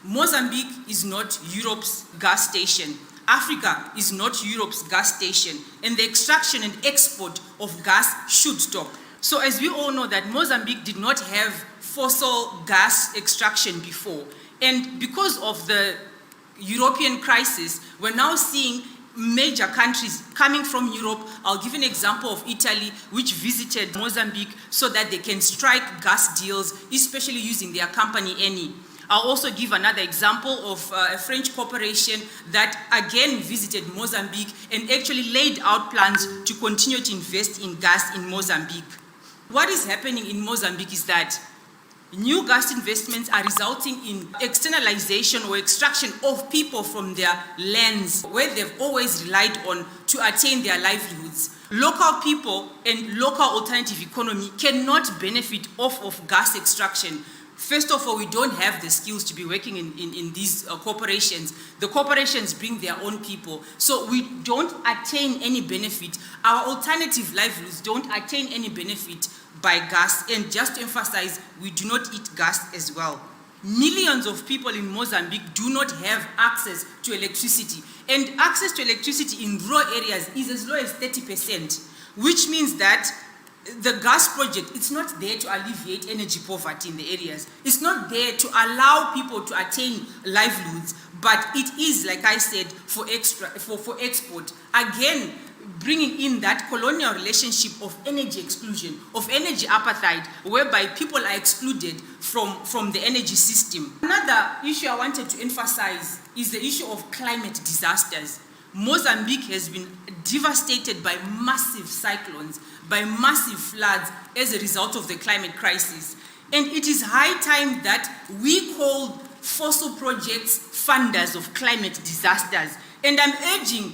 Mozambique is not Europe's gas station. Africa is not Europe's gas station, and the extraction and export of gas should stop. So as we all know that Mozambique did not have fossil gas extraction before, and because of the European crisis, we're now seeing major countries coming from Europe. I'll give an example of Italy, which visited Mozambique so that they can strike gas deals, especially using their company Eni. I'll also give another example of a French corporation that again visited Mozambique and actually laid out plans to continue to invest in gas in Mozambique. What is happening in Mozambique is that new gas investments are resulting in externalization or extraction of people from their lands where they've always relied on to attain their livelihoods. Local people and local alternative economy cannot benefit off of gas extraction. First of all, we don't have the skills to be working in these corporations. The corporations bring their own people. So we don't attain any benefit. Our alternative livelihoods don't attain any benefit by gas. And just to emphasize, we do not eat gas as well. Millions of people in Mozambique do not have access to electricity. And access to electricity in rural areas is as low as 30%, which means that the gas project, it's not there to alleviate energy poverty in the areas. It's not there to allow people to attain livelihoods, but it is, like I said, for export. Again, bringing in that colonial relationship of energy exclusion, of energy apartheid, whereby people are excluded from the energy system. Another issue I wanted to emphasize is the issue of climate disasters. Mozambique has been devastated by massive cyclones, by massive floods as a result of the climate crisis. And it is high time that we call fossil projects funders of climate disasters. And I'm urging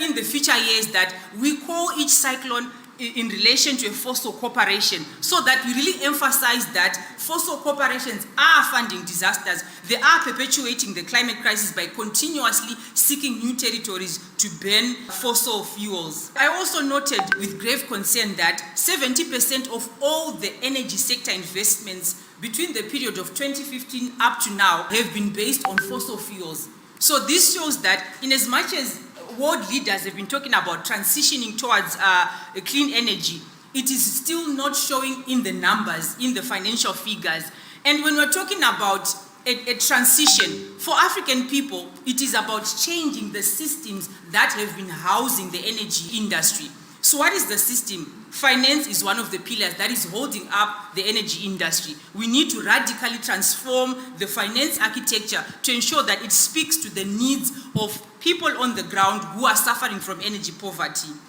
in the future years that we call each cyclone in relation to a fossil corporation, so that we really emphasize that fossil corporations are funding disasters. They are perpetuating the climate crisis by continuously seeking new territories to burn fossil fuels. I also noted with grave concern that 70% of all the energy sector investments between the period of 2015 up to now have been based on fossil fuels. So this shows that in as much as world leaders have been talking about transitioning towards clean energy, it is still not showing in the numbers, in the financial figures. And when we're talking about a transition, for African people, it is about changing the systems that have been housing the energy industry. So what is the system? Finance is one of the pillars that is holding up the energy industry. We need to radically transform the finance architecture to ensure that it speaks to the needs of people on the ground who are suffering from energy poverty.